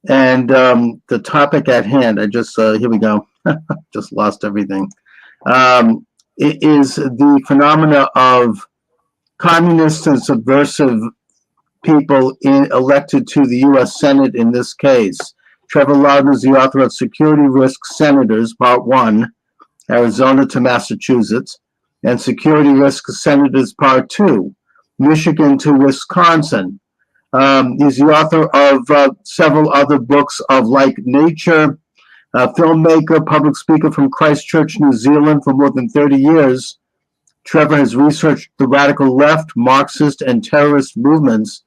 And the topic at hand, I just, here we go, just lost everything. It is the phenomena of communist and subversive people elected to the U.S. Senate in this case. Trevor Loudon is the author of Security Risk Senators, Part 1, Arizona to Massachusetts, and Security Risk Senators, Part 2, Michigan to Wisconsin. He's the author of several other books of like nature, filmmaker, public speaker from Christchurch, New Zealand for more than 30 years. Trevor has researched the radical left, Marxist, and terrorist movements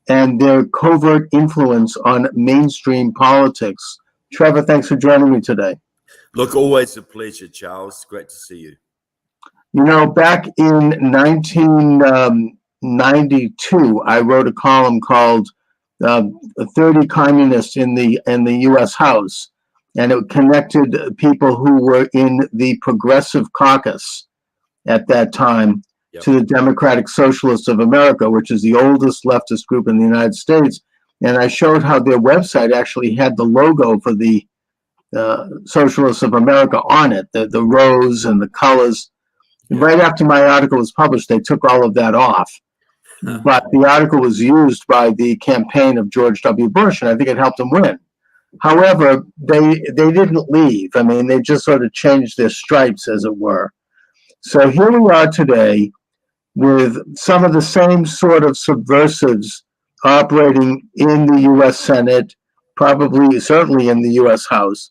and their covert influence on mainstream politics. Trevor, thanks for joining me today. Look, always a pleasure, Charles. Great to see you. You know, back in 1992, I wrote a column called 30 Communists in the U.S. House, and it connected people who were in the Progressive Caucus at that time to the Democratic Socialists of America, which is the oldest leftist group in the United States. And I showed how their website actually had the logo for the Socialists of America on it, the rose and the colors. Right after my article was published, they took all of that off. But the article was used by the campaign of George W. Bush, and I think it helped him win. However, they didn't leave. I mean, they just sort of changed their stripes, as it were. So here we are today with some of the same sort of subversives operating in the U.S. Senate, certainly in the U.S. House.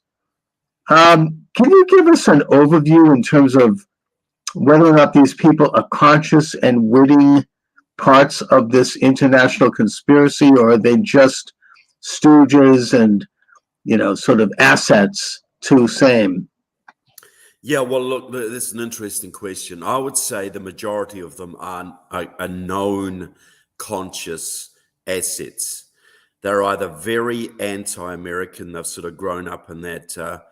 Can you give us an overview in terms of whether or not these people are conscious and witting parts of this international conspiracy, or are they just stooges and, sort of assets to same? Yeah, well, look, this is an interesting question. I would say the majority of them are known conscious assets. They're either very anti-American, they've sort of grown up in that,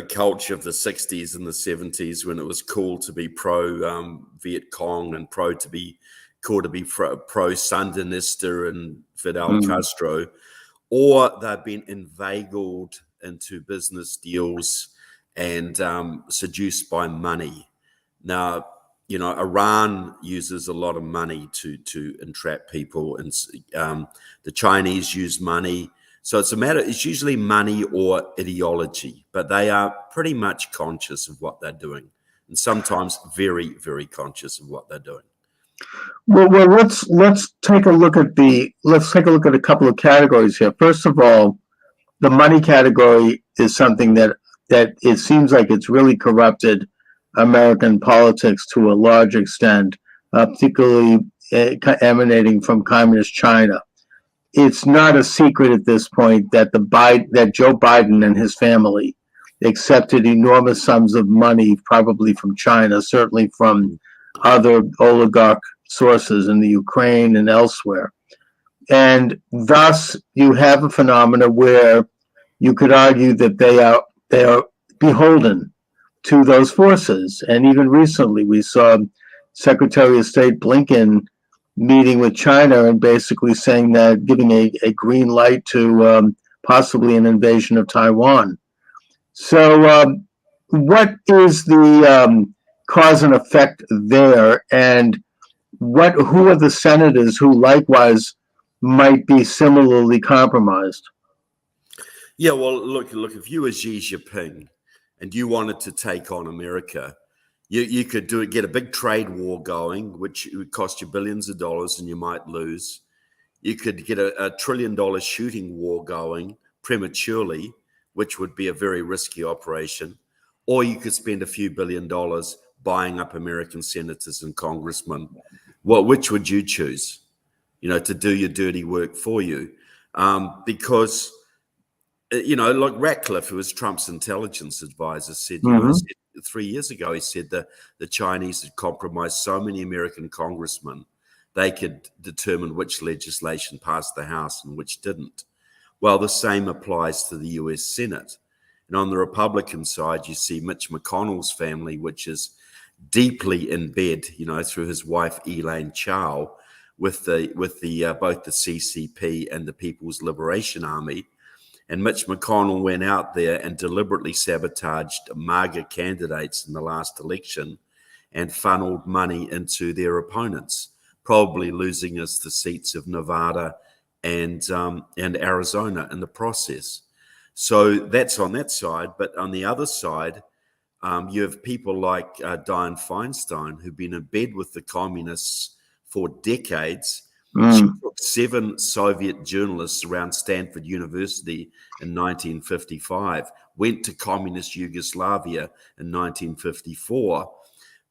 culture of the 60s and the 70s when it was cool to be pro-Viet Cong and cool to be pro-Sandinista and Fidel Castro, or they've been inveigled into business deals and seduced by money. Now, Iran uses a lot of money to entrap people, and the Chinese use money. So it's usually money or ideology, but they are pretty much conscious of what they're doing, and sometimes very, very conscious of what they're doing. Well, let's take a look at a couple of categories here. First of all, the money category is something that it seems like it's really corrupted American politics to a large extent, particularly emanating from communist China. It's not a secret at this point that that Joe Biden and his family accepted enormous sums of money, probably from China, certainly from other oligarch sources in the Ukraine and elsewhere. And thus you have a phenomena where you could argue that they are beholden to those forces. And even recently we saw Secretary of State Blinken meeting with China and basically saying that, giving a green light to possibly an invasion of Taiwan. So what is the cause and effect there, and who are the senators who likewise might be similarly compromised? Yeah, well, look, if you were Xi Jinping and you wanted to take on America, you could get a big trade war going, which would cost you billions of dollars and you might lose. You could get a $1 trillion shooting war going prematurely, which would be a very risky operation. Or you could spend a few $1 billion buying up American senators and congressmen. Which would you choose, to do your dirty work for you? Because, like Ratcliffe, who was Trump's intelligence advisor, said, 3 years ago, he said that the Chinese had compromised so many American congressmen, they could determine which legislation passed the House and which didn't. Well, the same applies to the US Senate. And on the Republican side, you see Mitch McConnell's family, which is deeply in bed, through his wife, Elaine Chao, with both the CCP and the People's Liberation Army. And Mitch McConnell went out there and deliberately sabotaged MAGA candidates in the last election and funneled money into their opponents, probably losing us the seats of Nevada and Arizona in the process. So that's on that side. But on the other side, you have people like Dianne Feinstein, who've been in bed with the communists for decades. She took 7 Soviet journalists around Stanford University in 1955, went to communist Yugoslavia in 1954,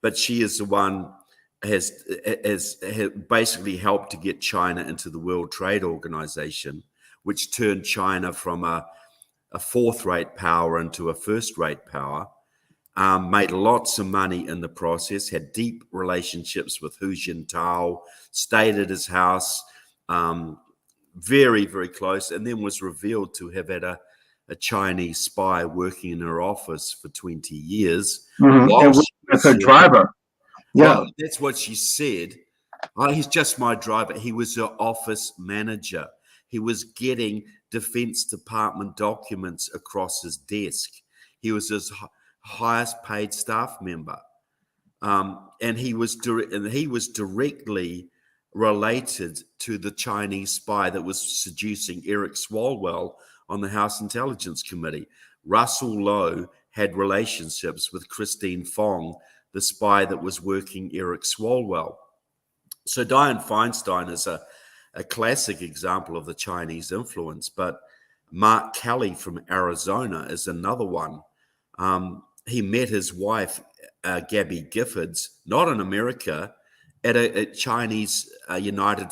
but she is the one has basically helped to get China into the World Trade Organization, which turned China from a fourth-rate power into a first-rate power. Made lots of money in the process, had deep relationships with Hu Jintao, stayed at his house, very, very close, and then was revealed to have had a Chinese spy working in her office for 20 years. And with a driver. Yeah. Well, that's what she said. Oh, he's just my driver. He was her office manager. He was getting Defense Department documents across his desk. He was his highest paid staff member, and he was directly related to the Chinese spy that was seducing Eric Swalwell on the House Intelligence Committee. Russell Lowe had relationships with Christine Fong, the spy that was working Eric Swalwell. So Dianne Feinstein is a classic example of the Chinese influence, but Mark Kelly from Arizona is another one. He met his wife, Gabby Giffords, not in America, at a Chinese United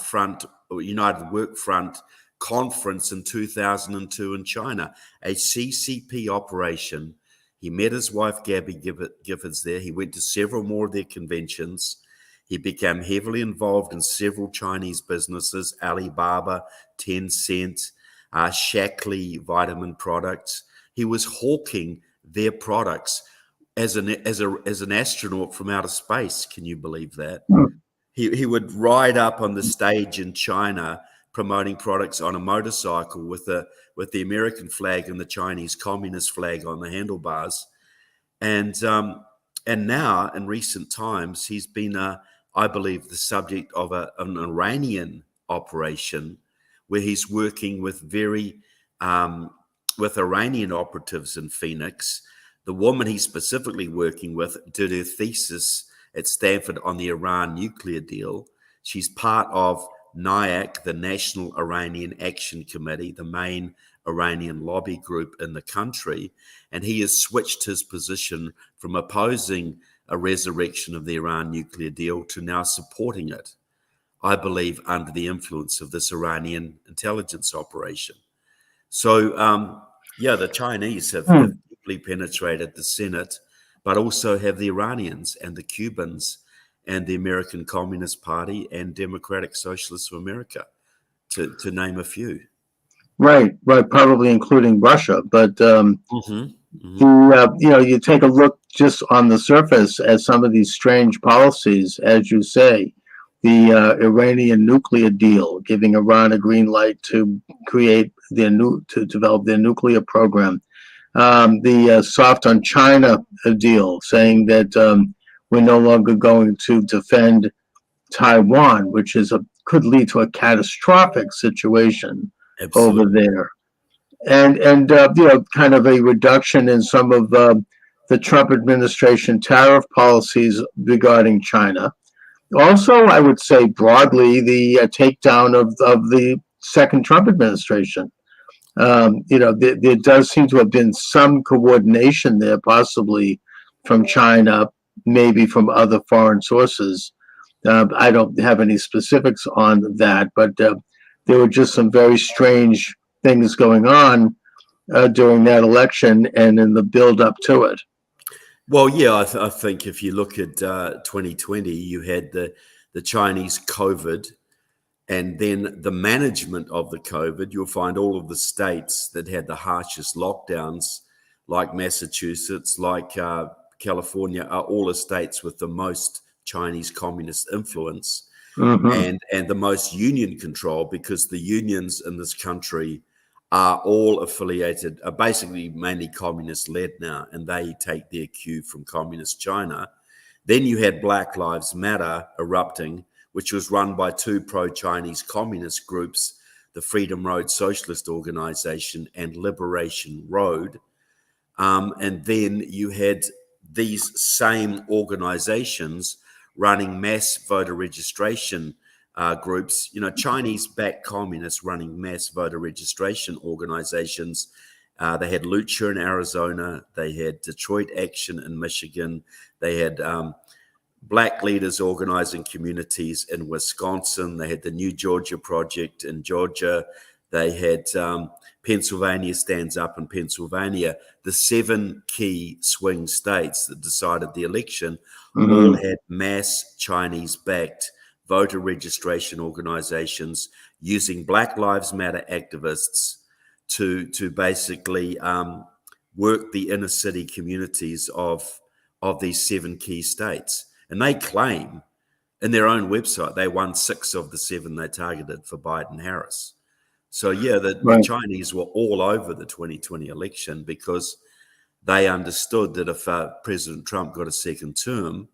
Work Front conference in 2002 in China, a CCP operation. He met his wife, Gabby Giffords, there. He went to several more of their conventions. He became heavily involved in several Chinese businesses, Alibaba, Tencent, Shaklee vitamin products. He was hawking their products as an astronaut from outer space. Can you believe that? He would ride up on the stage in China promoting products on a motorcycle with the American flag and the Chinese Communist flag on the handlebars. And now in recent times, he's been, I believe, the subject of an Iranian operation where he's working with with Iranian operatives in Phoenix. The woman he's specifically working with did her thesis at Stanford on the Iran nuclear deal. She's part of NIAC, the National Iranian Action Committee, the main Iranian lobby group in the country. And he has switched his position from opposing a resurrection of the Iran nuclear deal to now supporting it, I believe, under the influence of this Iranian intelligence operation. So, the Chinese have deeply penetrated the Senate, but also have the Iranians and the Cubans and the American Communist Party and Democratic Socialists of America, to name a few. Right, probably including Russia. But you take a look just on the surface at some of these strange policies, as you say, the Iranian nuclear deal, giving Iran a green light to develop their nuclear program. The soft on China deal, saying that we're no longer going to defend Taiwan, which could lead to a catastrophic situation. Absolutely. Over there, and kind of a reduction in some of the Trump administration tariff policies regarding China. Also, I would say broadly the takedown of the second Trump administration. There does seem to have been some coordination there, possibly from China, maybe from other foreign sources. I don't have any specifics on that, but there were just some very strange things going on during that election and in the build up to it. Well, yeah, I think if you look at 2020, you had the Chinese COVID, and then the management of the COVID. You'll find all of the states that had the harshest lockdowns, like Massachusetts, like California, are all the states with the most Chinese communist influence. And the most union control, because the unions in this country are all affiliated, are basically mainly communist-led now, and they take their cue from communist China. Then you had Black Lives Matter erupting, which was run by two pro-Chinese communist groups, the Freedom Road Socialist Organization and Liberation Road. And then you had these same organizations running mass voter registration groups, Chinese-backed communists running mass voter registration organizations. They had Lucha in Arizona. They had Detroit Action in Michigan. They had Black leaders organizing communities in Wisconsin. They had the New Georgia Project in Georgia. They had Pennsylvania Stands Up in Pennsylvania. The 7 key swing states that decided the election all had mass Chinese-backed voter registration organizations using Black Lives Matter activists to basically work the inner city communities of these 7 key states. And they claim in their own website they won 6 of the 7 they targeted for Biden-Harris. So, yeah, the Chinese were all over the 2020 election because they understood that if President Trump got a second term,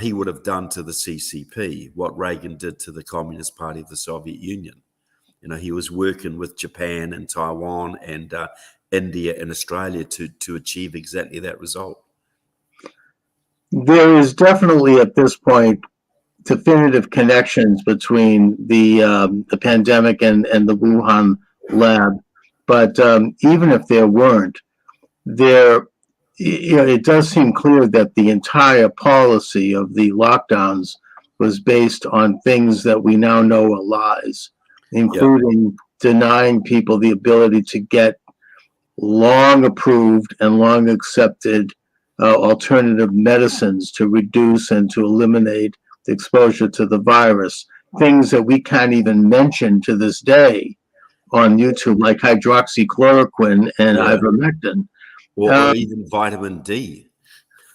he would have done to the CCP what Reagan did to the Communist Party of the Soviet Union. He was working with Japan and Taiwan and India and Australia to achieve exactly that result. There is definitely at this point definitive connections between the pandemic and the Wuhan lab, but even if there weren't, it does seem clear that the entire policy of the lockdowns was based on things that we now know are lies, including denying people the ability to get long approved and long accepted alternative medicines to reduce and to eliminate the exposure to the virus, things that we can't even mention to this day on YouTube, like hydroxychloroquine and ivermectin. Or even vitamin D.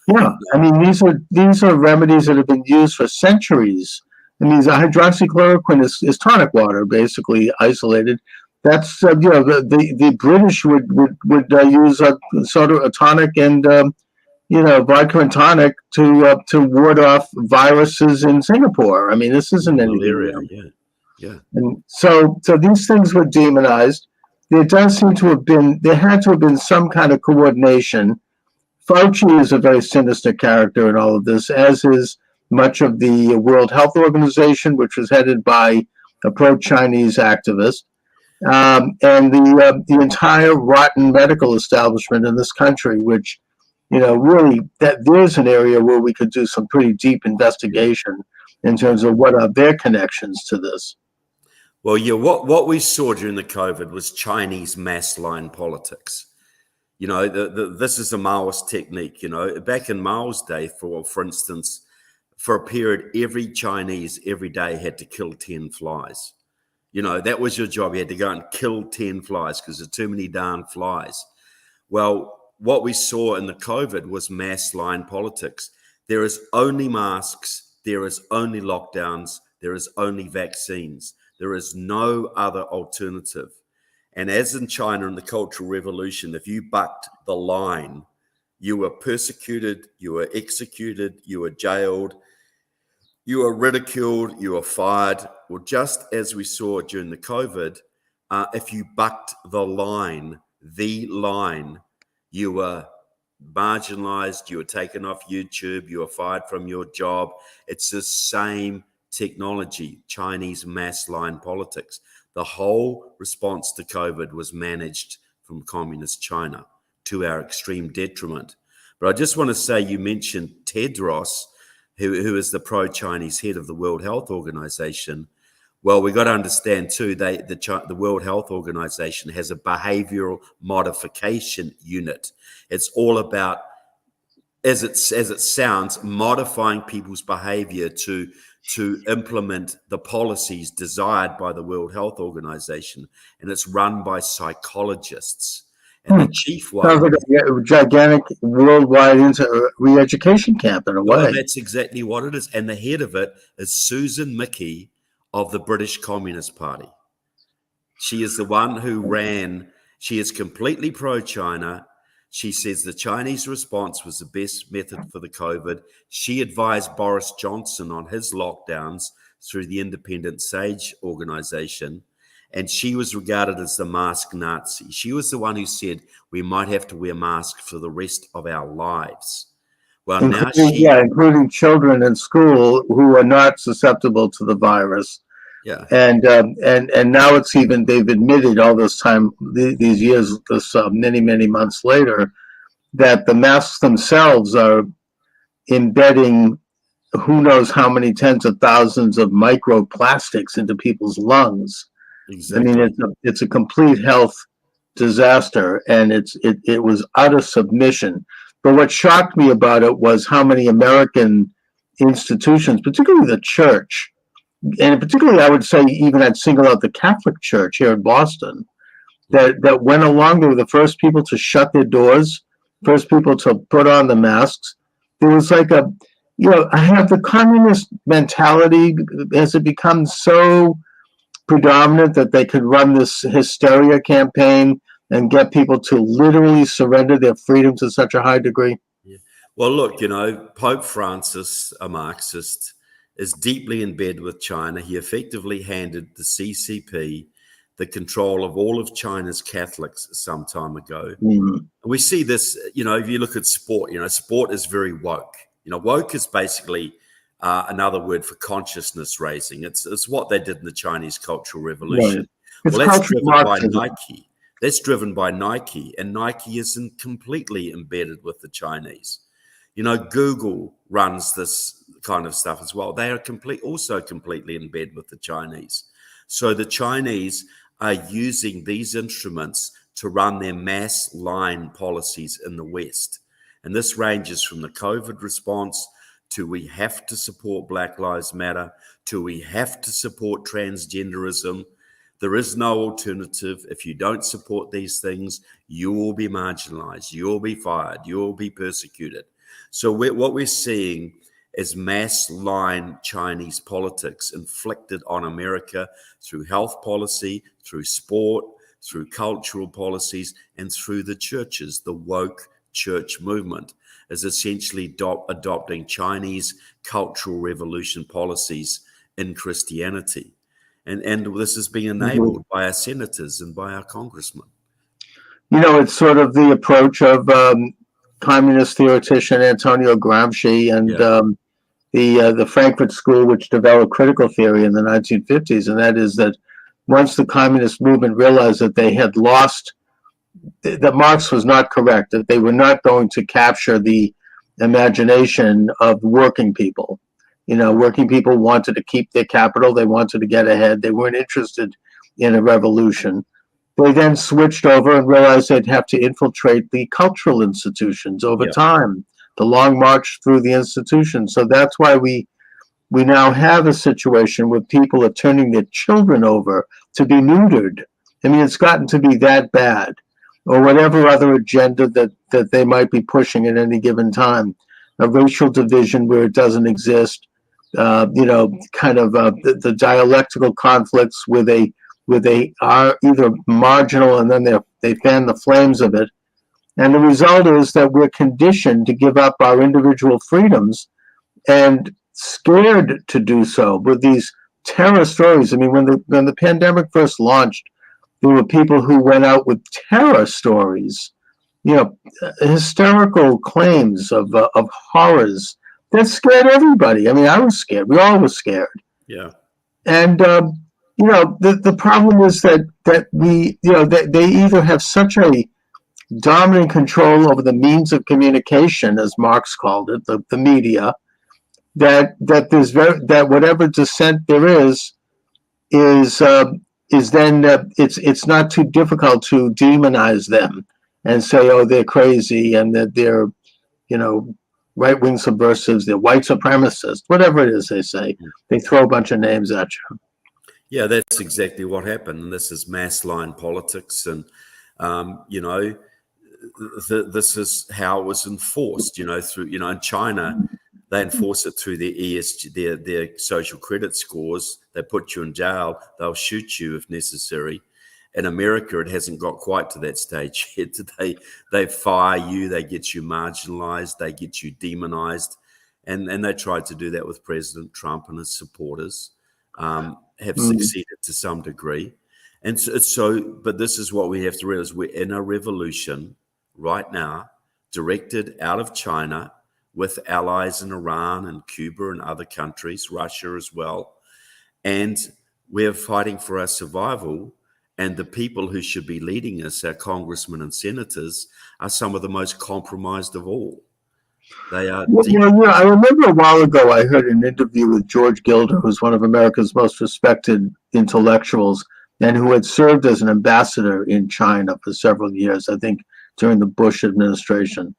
Yeah, I mean, these are remedies that have been used for centuries. I mean, hydroxychloroquine is tonic water, basically isolated. That's the British would use a sort of a tonic and vodka and tonic to ward off viruses in Singapore. I mean, this isn't anything. Malaria, yeah. And so these things were demonized. There had to have been some kind of coordination. Fauci is a very sinister character in all of this, as is much of the World Health Organization, which was headed by a pro-Chinese activist, and the entire rotten medical establishment in this country, which, really, that there's an area where we could do some pretty deep investigation in terms of what are their connections to this. Well, yeah, what we saw during the COVID was Chinese mass line politics. This is a Maoist technique. Back in Mao's day, for instance, for a period, every Chinese every day had to kill 10 flies. That was your job. You had to go and kill 10 flies because there's too many darn flies. Well, what we saw in the COVID was mass line politics. There is only masks. There is only lockdowns. There is only vaccines. There is no other alternative. And as in China in the Cultural Revolution, if you bucked the line, you were persecuted, you were executed, you were jailed, you were ridiculed, you were fired. Well, just as we saw during the COVID, if you bucked the line, you were marginalized, you were taken off YouTube, you were fired from your job. It's the same technology, Chinese mass line politics. The whole response to COVID was managed from communist China to our extreme detriment. But I just want to say, you mentioned Tedros, who is the pro-Chinese head of the World Health Organization. Well, we got to understand too, the World Health Organization has a behavioral modification unit. It's all about, as it sounds, modifying people's behavior to implement the policies desired by the World Health Organization, and it's run by psychologists. And the chief one sounds like a gigantic worldwide re-education camp in a way. Well, that's exactly what it is. And the head of it is Susan Mickey of the British Communist Party. She is the one who ran. She is completely pro-China. She says the Chinese response was the best method for the COVID. She advised Boris Johnson on his lockdowns through the independent SAGE organization. And she was regarded as the mask Nazi. She was the one who said we might have to wear masks for the rest of our lives. Well, now including children in school who are not susceptible to the virus. Yeah. And now it's even, they've admitted all this time, these years, many months later, that the masks themselves are embedding who knows how many tens of thousands of microplastics into people's lungs. Exactly. I mean, it's a complete health disaster, and it was utter submission. But what shocked me about it was how many American institutions, particularly the church, and particularly I would say even I'd single out the Catholic Church here in Boston, that went along. They were the first people to shut their doors, first people to put on the masks. There was like I have the communist mentality. Has it become so predominant that they could run this hysteria campaign and get people to literally surrender their freedom to such a high degree? Yeah. Well, look, Pope Francis, a Marxist, is deeply in bed with China. He effectively handed the CCP the control of all of China's Catholics some time ago. Mm-hmm. We see this, if you look at sport, sport is very woke. Woke is basically another word for consciousness raising. It's what they did in the Chinese Cultural Revolution. Right. Well, that's driven by Nike. That's driven by Nike, and Nike isn't completely embedded with the Chinese. Google runs this kind of stuff as well. They are also completely in bed with the Chinese. So the Chinese are using these instruments to run their mass line policies in the West. And this ranges from the COVID response to we have to support Black Lives Matter, to we have to support transgenderism. There is no alternative. If you don't support these things, you will be marginalized, you will be fired, you will be persecuted. So what we're seeing is mass line Chinese politics inflicted on America through health policy, through sport, through cultural policies, and through the churches. The woke church movement is essentially adopting Chinese cultural revolution policies in Christianity. And this is being enabled by our senators and by our congressmen. It's sort of the approach of communist theoretician Antonio Gramsci and the Frankfurt School, which developed critical theory in the 1950s. And that is that once the communist movement realized that they had lost, that Marx was not correct, that they were not going to capture the imagination of working people. Working people wanted to keep their capital. They wanted to get ahead. They weren't interested in a revolution. They then switched over and realized they'd have to infiltrate the cultural institutions over time, the long march through the institutions. So that's why we now have a situation where people are turning their children over to be neutered. I mean, it's gotten to be that bad, or whatever other agenda that they might be pushing at any given time. A racial division where it doesn't exist, the dialectical conflicts where they are either marginal and then they fan the flames of it. And the result is that we're conditioned to give up our individual freedoms and scared to do so with these terror stories. I mean, when the pandemic first launched, there were people who went out with terror stories, hysterical claims of horrors that scared everybody. I mean, I was scared. We all were scared. Yeah. And the problem is that they either have such a dominant control over the means of communication, as Marx called it, the media, that whatever dissent there is then it's not too difficult to demonize them and say, oh, they're crazy and that they're right-wing subversives, they're white supremacists, whatever it is they say. They throw a bunch of names at you. Yeah, that's exactly what happened. And this is mass line politics. And, this is how it was enforced, through, in China, they enforce it through their ESG, their social credit scores. They put you in jail. They'll shoot you if necessary. In America, it hasn't got quite to that stage yet. They fire you, they get you marginalized, they get you demonized. And they tried to do that with President Trump and his supporters, have succeeded to some degree. And but this is what we have to realize. We're in a revolution right now, directed out of China with allies in Iran and Cuba and other countries, Russia as well. And we're fighting for our survival. And the people who should be leading us, our congressmen and senators, are some of the most compromised of all. They are. Well, I remember a while ago I heard an interview with George Gilder, who's one of America's most respected intellectuals, and who had served as an ambassador in China for several years, I think during the Bush administration.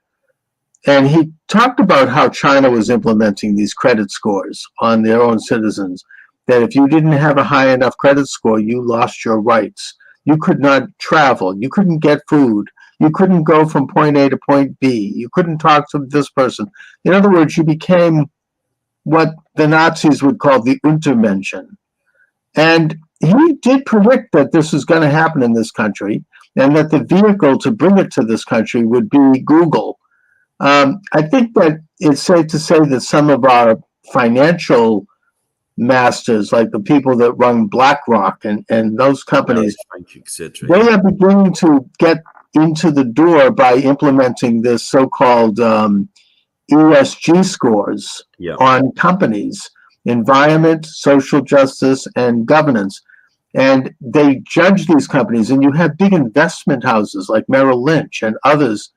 And he talked about how China was implementing these credit scores on their own citizens, that if you didn't have a high enough credit score, you lost your rights. You could not travel. You couldn't get food. You couldn't go from point A to point B. You couldn't talk to this person. In other words, you became what the Nazis would call the Untermenschen. And he did predict that this was going to happen in this country, and that the vehicle to bring it to this country would be Google. I think that it's safe to say that some of our financial masters, like the people that run BlackRock and those companies, they are beginning to get into the door by implementing this so-called ESG scores on companies, environment, social justice, and governance. And they judge these companies, and you have big investment houses like Merrill Lynch and others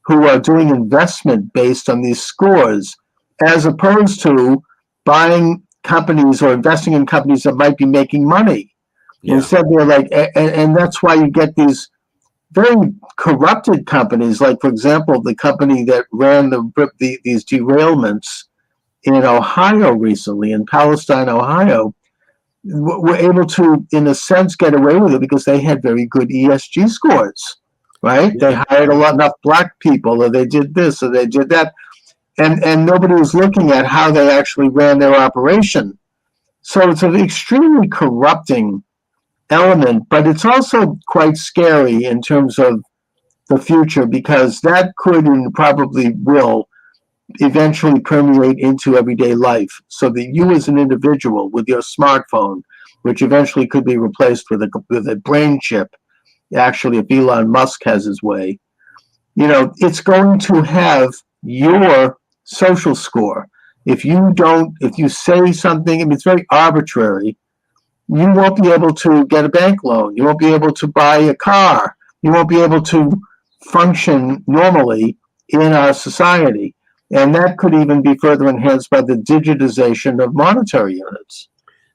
who are doing investment based on these scores, as opposed to buying companies or investing in companies that might be making money. Instead, they're like, and that's why you get these very corrupted companies, like, for example, the company that ran these derailments in Ohio recently, in Palestine, Ohio, were able to, in a sense, get away with it because they had very good ESG scores, right? They hired enough black people, or they did this, or they did that, and nobody was looking at how they actually ran their operation. So it's an extremely corrupting element, but it's also quite scary in terms of the future, because that could and probably will eventually permeate into everyday life, so that you as an individual with your smartphone, which eventually could be replaced with a brain chip, actually, if Elon Musk has his way, it's going to have your social score. If you say something, and it's very arbitrary, you won't be able to get a bank loan. You won't be able to buy a car. You won't be able to function normally in our society. And that could even be further enhanced by the digitization of monetary units.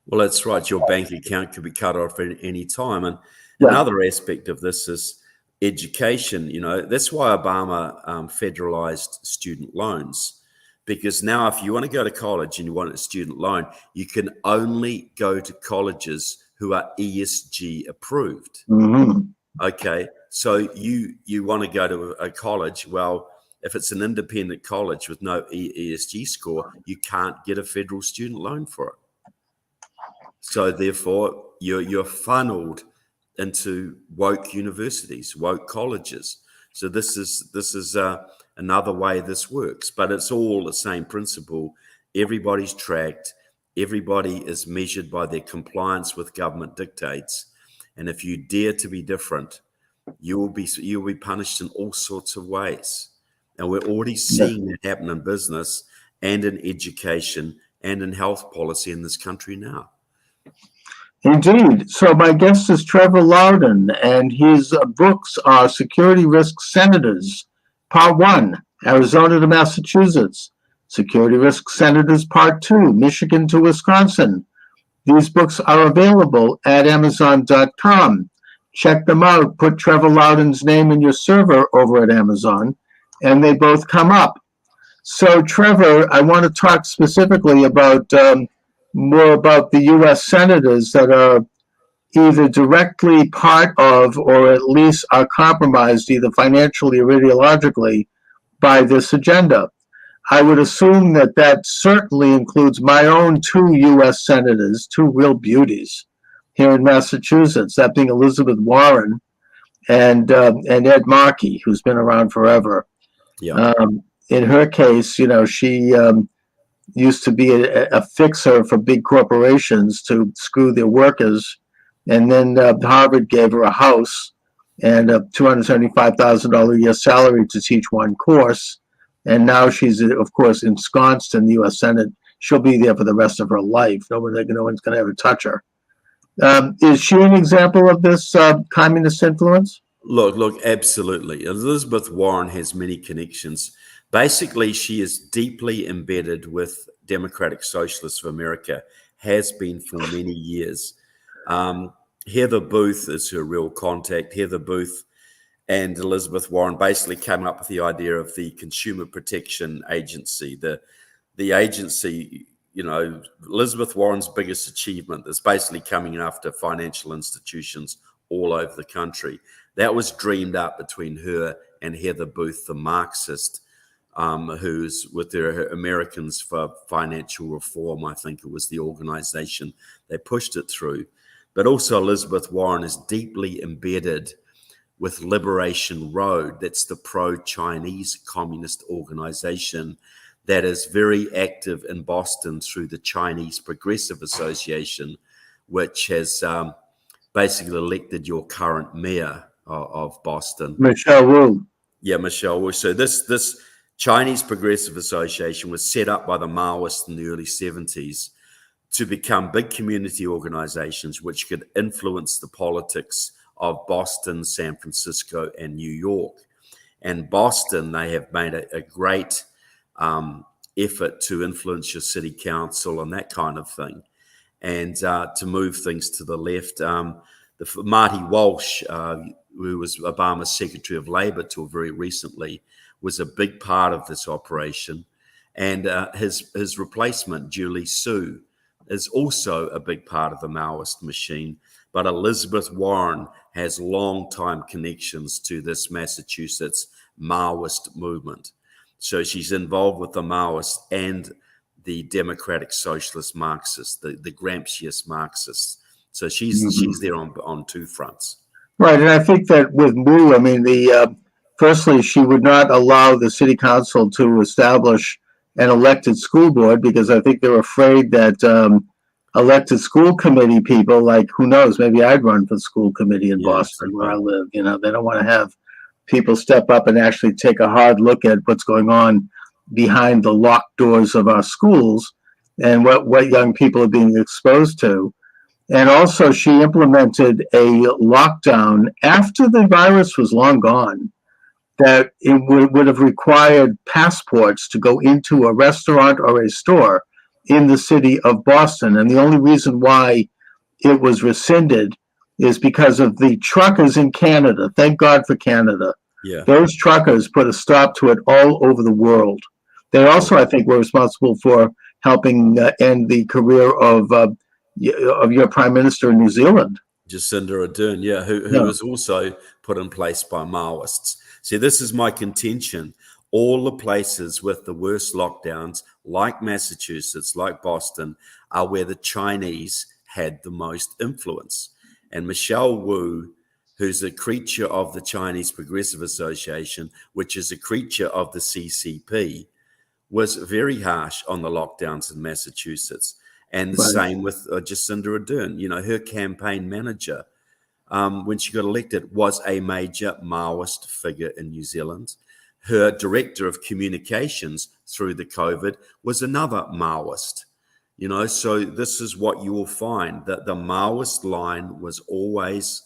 Well, that's right. Your bank account could be cut off at any time. And another aspect of this is education. That's why Obama federalized student loans. Because now if you want to go to college and you want a student loan, you can only go to colleges who are ESG approved. Mm-hmm. Okay. So you want to go to a college. Well, if it's an independent college with no ESG score, you can't get a federal student loan for it. So therefore, you're funneled into woke universities, woke colleges. So this is another way this works, but it's all the same principle. Everybody's tracked. Everybody is measured by their compliance with government dictates. And if you dare to be different, you will be punished in all sorts of ways. And we're already seeing that happen in business and in education and in health policy in this country now. Indeed. So my guest is Trevor Loudon, and his books are Security Risk Senators, Part 1, Arizona to Massachusetts, Security Risk Senators, Part 2, Michigan to Wisconsin. These books are available at Amazon.com. Check them out. Put Trevor Loudon's name in your server over at Amazon, and they both come up. So, Trevor, I want to talk specifically about more about the U.S. senators that are either directly part of or at least are compromised either financially or ideologically by this agenda. I would assume that certainly includes my own 2 U.S. senators, 2 real beauties, here in Massachusetts, that being Elizabeth Warren and Ed Markey, who's been around forever. Yeah. In her case, she used to be a fixer for big corporations to screw their workers, and then Harvard gave her a house and a $275,000 a year salary to teach one course, and now she's, of course, ensconced in the U.S. Senate. She'll be there for the rest of her life. No one's going to ever touch her. Is she an example of this communist influence? Look, absolutely. Elizabeth Warren has many connections. Basically, she is deeply embedded with Democratic Socialists of America, has been for many years. Heather Booth is her real contact. Heather Booth and Elizabeth Warren basically came up with the idea of the Consumer Protection Agency. The agency, Elizabeth Warren's biggest achievement is basically coming after financial institutions all over the country. That was dreamed up between her and Heather Booth, the Marxist, who's with their Americans for Financial Reform, I think it was the organization. They pushed it through. But also Elizabeth Warren is deeply embedded with Liberation Road. That's the pro-Chinese communist organization that is very active in Boston through the Chinese Progressive Association, which has basically elected your current mayor of Boston, Michelle Wu. Yeah, Michelle Wu. So this Chinese Progressive Association was set up by the Maoists in the early 70s to become big community organizations which could influence the politics of Boston, San Francisco, and New York. And Boston, they have made a great effort to influence your city council and that kind of thing, and to move things to the left. Marty Walsh, who was Obama's Secretary of Labor till very recently, was a big part of this operation. And his replacement, Julie Su, is also a big part of the Maoist machine. But Elizabeth Warren has long-time connections to this Massachusetts Maoist movement. So she's involved with the Maoists and the Democratic Socialist Marxists, the Gramsciist Marxists. So she's there on two fronts. Right, and I think that with Wu, I mean, firstly, she would not allow the city council to establish an elected school board because I think they're afraid that elected school committee people, like, who knows, maybe I'd run for the school committee in Boston where I live. They don't want to have people step up and actually take a hard look at what's going on behind the locked doors of our schools and what young people are being exposed to. And also, she implemented a lockdown after the virus was long gone, that it would have required passports to go into a restaurant or a store in the city of Boston. And the only reason why it was rescinded is because of the truckers in Canada. Thank God for Canada. Yeah. Those truckers put a stop to it all over the world. They also, I think, were responsible for helping end the career of your prime minister in New Zealand. Jacinda Ardern, who was also put in place by Maoists. See, this is my contention. All the places with the worst lockdowns, like Massachusetts, like Boston, are where the Chinese had the most influence. And Michelle Wu, who's a creature of the Chinese Progressive Association, which is a creature of the CCP, was very harsh on the lockdowns in Massachusetts. And the same with Jacinda Ardern. Her campaign manager, when she got elected, was a major Maoist figure in New Zealand. Her director of communications through the COVID was another Maoist. So this is what you will find, that the Maoist line was always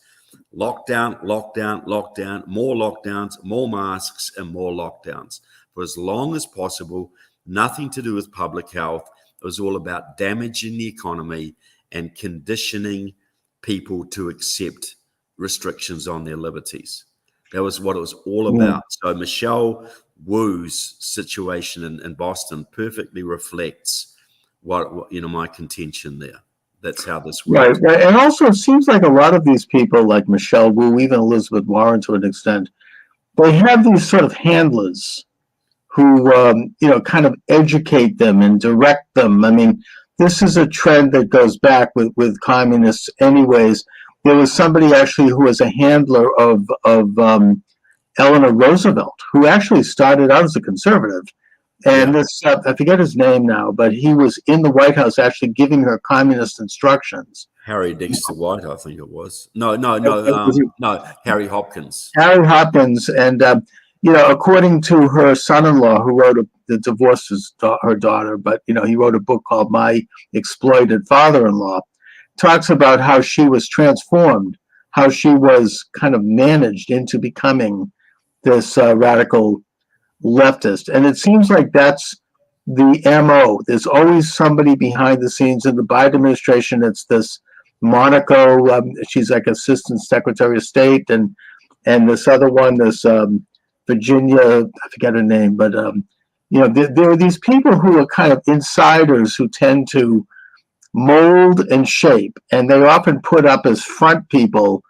lockdown, lockdown, lockdown, more lockdowns, more masks, and more lockdowns for as long as possible. Nothing to do with public health. It was all about damaging the economy and conditioning people to accept restrictions on their liberties. That was what it was all about. So Michelle Wu's situation in Boston perfectly reflects what my contention there. That's how this works. Right. And also, it seems like a lot of these people, like Michelle Wu, even Elizabeth Warren to an extent, they have these sort of handlers who, kind of educate them and direct them. I mean, this is a trend that goes back with communists anyways. There was somebody actually who was a handler of Eleanor Roosevelt, who actually started out as a conservative. And Yeah. this, I forget his name now, but he was in the White House actually giving her communist instructions. Harry Dixon White, I think it was. No, Was it no, Harry Hopkins. Harry Hopkins, and according to her son-in-law, who wrote that divorced her daughter, but he wrote a book called My Exploited Father-in-Law, talks about how she was transformed, how she was kind of managed into becoming this radical leftist. And it seems like that's the MO. There's always somebody behind the scenes. In the Biden administration, it's this Monaco, she's like Assistant Secretary of State, and this other one, this Virginia, I forget her name, but there are these people who are kind of insiders who tend to mold and shape, and they often put up as front people.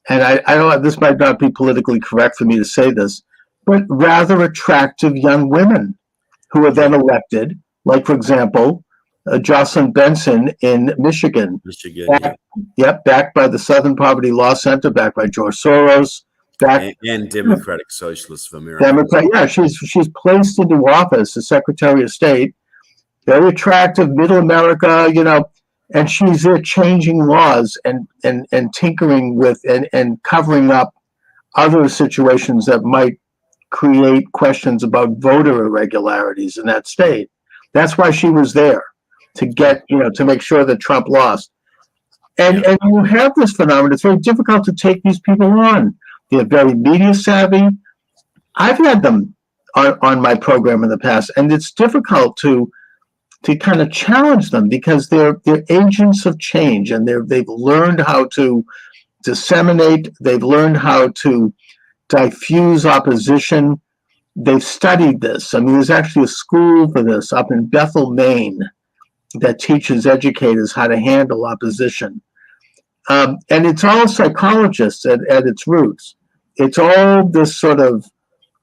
And I don't. This might not be politically correct for me to say this, but rather attractive young women who are then elected. Like, for example, Jocelyn Benson in Michigan. Michigan, Yep, backed by the Southern Poverty Law Center, backed by George Soros, and Democratic Socialists of America. Democrat. Yeah, she's placed into office as Secretary of State. Very attractive, middle America, and she's there changing laws and tinkering with and covering up other situations that might create questions about voter irregularities in that state. That's why she was there, to get, to make sure that Trump lost. And you have this phenomenon. It's very difficult to take these people on. They're very media savvy. I've had them on my program in the past, and it's difficult to kind of challenge them because they're agents of change, and they've learned how to disseminate. They've learned how to diffuse opposition. They've studied this. I mean, there's actually a school for this up in Bethel, Maine, that teaches educators how to handle opposition. And it's all psychologists at its roots. It's all this sort of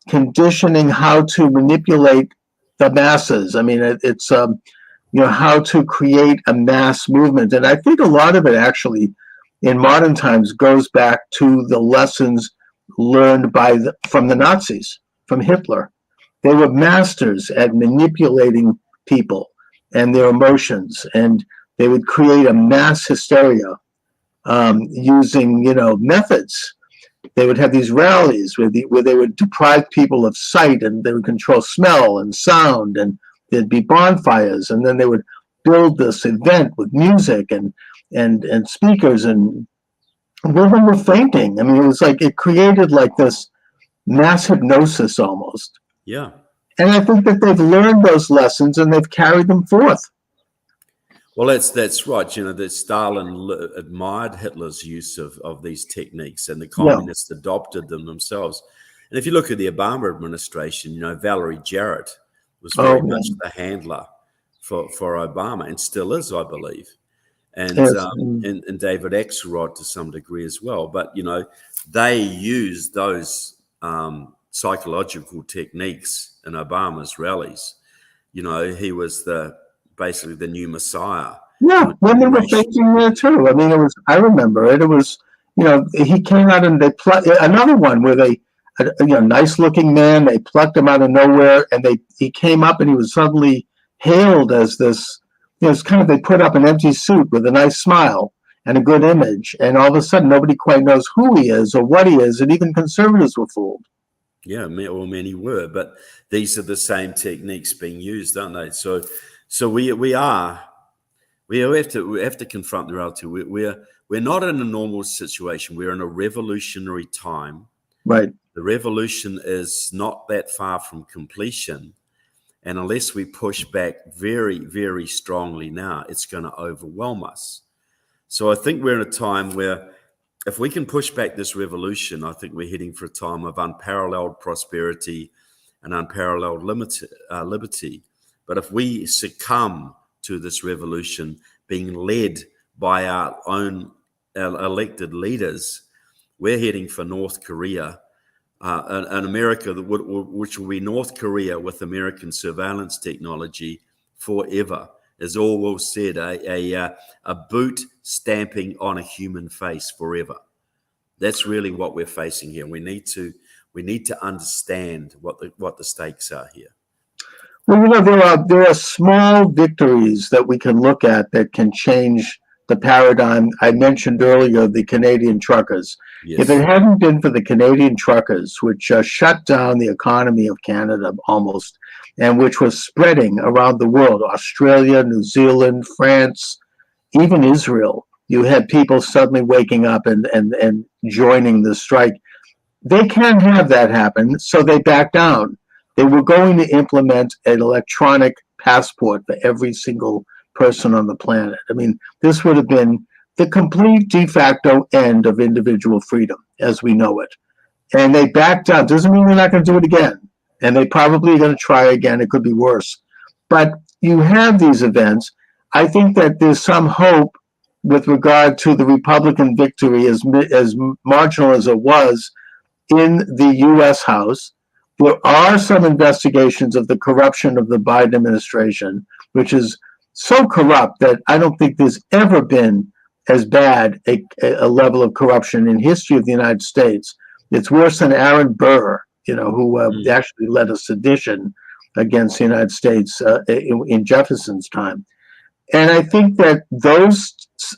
conditioning how to manipulate the masses. I mean, it's how to create a mass movement. And I think a lot of it actually in modern times goes back to the lessons learned from the Nazis, from Hitler. They were masters at manipulating people and their emotions, and they would create a mass hysteria using methods. They would have these rallies where they would deprive people of sight, and they would control smell and sound, and there'd be bonfires, and then they would build this event with music and speakers, and women were fainting. I mean, it was like it created like this mass hypnosis almost. Yeah. And I think that they've learned those lessons and they've carried them forth. Well, that's right. That Stalin admired Hitler's use of these techniques, and the communists adopted them themselves. And if you look at the Obama administration, Valerie Jarrett was very much the handler for Obama, and still is, I believe. And and David Axelrod to some degree as well. But they used those psychological techniques in Obama's rallies. He was basically the new messiah. Yeah, women were faking there too. I mean, I remember it. It was, he came out and they another one where they, nice looking man, they plucked him out of nowhere, and he came up and he was suddenly hailed as this, it's kind of, they put up an empty suit with a nice smile and a good image, and all of a sudden nobody quite knows who he is or what he is, and even conservatives were fooled. Yeah, many were, but these are the same techniques being used, aren't they? So we have to confront the reality. We're not in a normal situation. We're in a revolutionary time. Right. The revolution is not that far from completion, and unless we push back very, very strongly now, it's going to overwhelm us. So I think we're in a time where, if we can push back this revolution, I think we're heading for a time of unparalleled prosperity and unparalleled liberty. But if we succumb to this revolution being led by our own elected leaders, we're heading for North Korea, an America which will be North Korea with American surveillance technology forever. as Orwell said, a boot stamping on a human face forever. That's really what we're facing here. We need to understand what the stakes are here. Well, there are small victories that we can look at that can change the paradigm. I mentioned earlier the Canadian truckers. If it Yes. hadn't been for the Canadian truckers, which shut down the economy of Canada almost, and which was spreading around the world, Australia, New Zealand, France, even Israel, you had people suddenly waking up and joining the strike. They can't have that happen, so they backed down. They were going to implement an electronic passport for every single person on the planet. I mean, this would have been the complete de facto end of individual freedom as we know it. And they backed down. Doesn't mean they're not going to do it again. And they probably are going to try again. It could be worse. But you have these events. I think that there's some hope with regard to the Republican victory, as marginal as it was in the U.S. House. There are some investigations of the corruption of the Biden administration, which is so corrupt that I don't think there's ever been as bad a level of corruption in history of the United States. It's worse than Aaron Burr, who actually led a sedition against the United States in Jefferson's time. And I think that those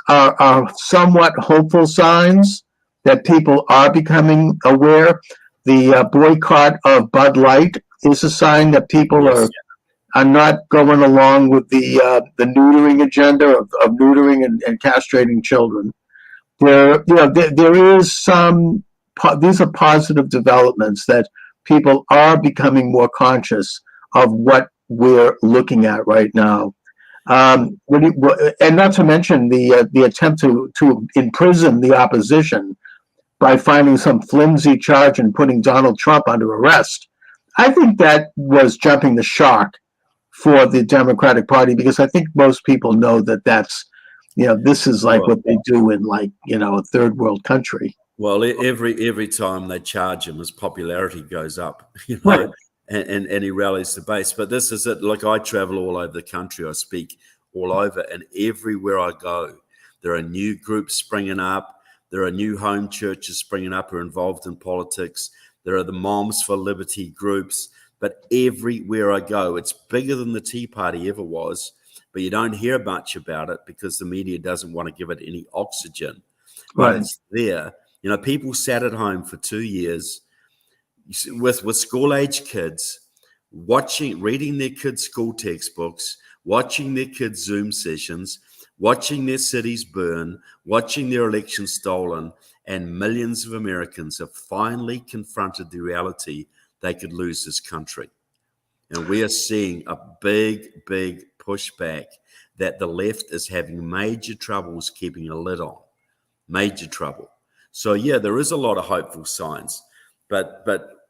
are somewhat hopeful signs that people are becoming aware. The boycott of Bud Light is a sign that people are not going along with the neutering agenda of neutering and castrating children. There is some. These are positive developments that people are becoming more conscious of what we're looking at right now. And not to mention the attempt to imprison the opposition by finding some flimsy charge and putting Donald Trump under arrest. I think that was jumping the shark for the Democratic Party, because I think most people know that this is like what they do in a third world country. Well, every time they charge him, his popularity goes up, Right. and he rallies the base. But this is it. Like, I travel all over the country. I speak all over, and everywhere I go, there are new groups springing up. There are new home churches springing up who are involved in politics. There are the Moms for Liberty groups. But everywhere I go, it's bigger than the Tea Party ever was. But you don't hear much about it because the media doesn't want to give it any oxygen. But it's there. People sat at home for 2 years with school-age kids, reading their kids' school textbooks, watching their kids' Zoom sessions, watching their cities burn, watching their elections stolen, and millions of Americans have finally confronted the reality they could lose this country. And we are seeing a big, big pushback that the left is having major troubles keeping a lid on. Major trouble. So, there is a lot of hopeful signs, but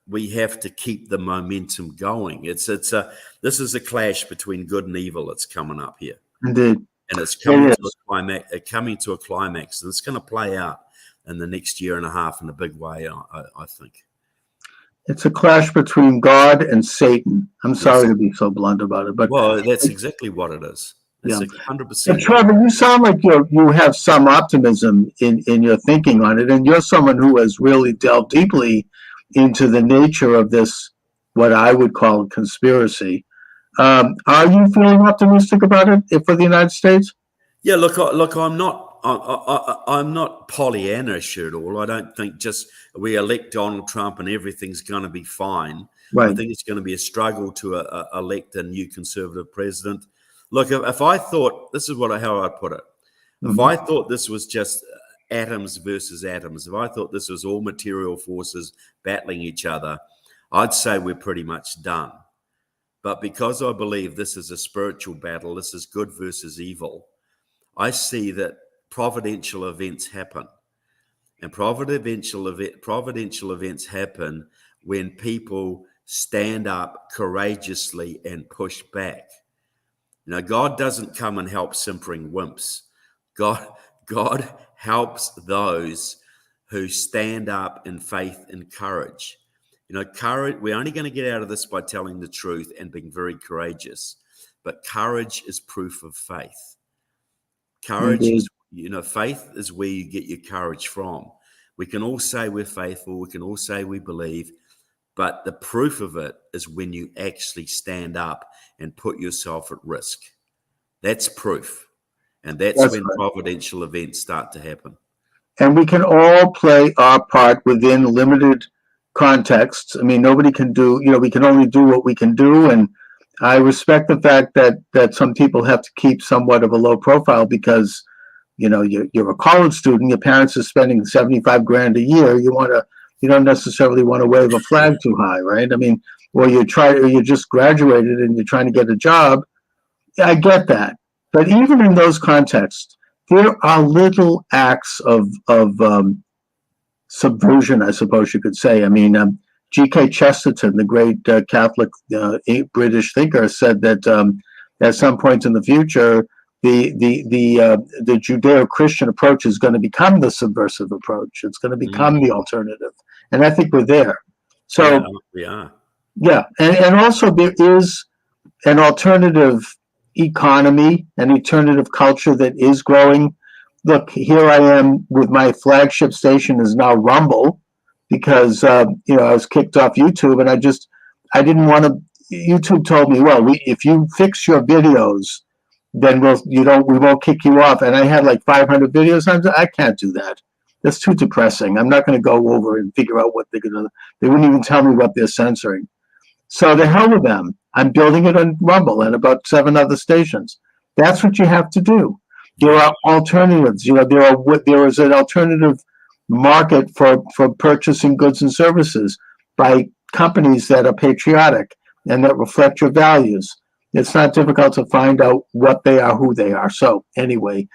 we have to keep the momentum going. This is a clash between good and evil that's coming up here. Indeed. And it's coming to a climax, and it's going to play out in the next year and a half in a big way, I think. It's a clash between God and Satan. I'm sorry to be so blunt about it, but that's exactly what it is. It's 100%. But Trevor, you sound like you have some optimism in your thinking on it, and you're someone who has really delved deeply into the nature of this, what I would call a conspiracy. Are you feeling optimistic about it for the United States? Yeah, look, I'm not. I'm not Pollyanna-ish at all. I don't think just we elect Donald Trump and everything's going to be fine. Right. I think it's going to be a struggle to elect a new conservative president. Look, if I thought, this is how I put it. If I thought this was just atoms versus atoms, if I thought this was all material forces battling each other, I'd say we're pretty much done. But because I believe this is a spiritual battle, this is good versus evil, I see that providential events happen. And providential events happen when people stand up courageously and push back. God doesn't come and help simpering wimps. God helps those who stand up in faith and courage. Courage, we're only going to get out of this by telling the truth and being very courageous. but courage is proof of faith. Courage Indeed. is, faith is where you get your courage from. We can all say we're faithful. We can all say we believe, but the proof of it is when you actually stand up and put yourself at risk. That's proof. And that's when right. providential events start to happen. And we can all play our part within limited contexts. I mean, nobody can do, we can only do what we can do. And I respect the fact that some people have to keep somewhat of a low profile because, you're a college student, your parents are spending 75 grand a year. You don't necessarily want to wave a flag too high, right? I mean, or you just graduated and you're trying to get a job. I get that. But even in those contexts, there are little acts of subversion, I suppose you could say. I mean, G.K. Chesterton, the great Catholic British thinker, said that at some point in the future, the Judeo-Christian approach is going to become the subversive approach. It's going to become the alternative, and I think we're there. So yeah, we are. Yeah, and also there is an alternative economy, an alternative culture that is growing. Look, here I am with my flagship station is now Rumble because I was kicked off YouTube and I didn't want to. YouTube told me, well, if you fix your videos, then we won't kick you off. And I had like 500 videos. I can't do that. That's too depressing. I'm not going to go over and figure out what they're going to. They wouldn't even tell me what they're censoring. So the hell with them. I'm building it on Rumble and about 7 other stations. That's what you have to do. There are alternatives. There is an alternative market for purchasing goods and services by companies that are patriotic and that reflect your values. It's not difficult to find out what they are, who they are. So anyway,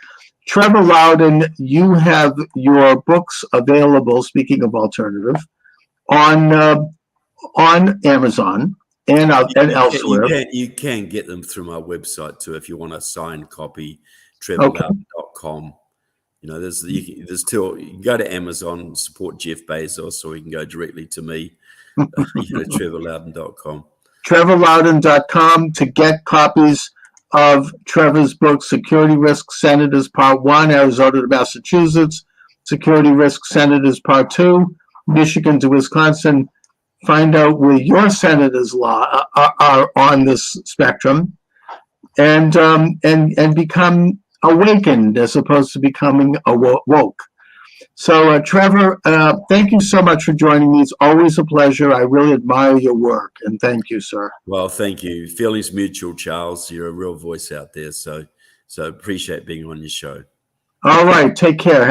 Trevor Loudon, you have your books available, speaking of alternative, on Amazon and elsewhere. You can get them through my website too if you want a signed copy, trevorloudon.com. There's two. You can go to Amazon, support Jeff Bezos, or you can go directly to me, trevorloudon.com. trevorloudon.com to get copies of Trevor's book, Security Risk Senators Part 1, Arizona to Massachusetts, Security Risk Senators Part 2, Michigan to Wisconsin. Find out where your senators' law are on this spectrum, and become awakened as opposed to becoming woke. So, Trevor, thank you so much for joining me. It's always a pleasure. I really admire your work, and thank you, sir. Well, thank you. Feelings mutual, Charles. You're a real voice out there, so appreciate being on your show. All right, take care.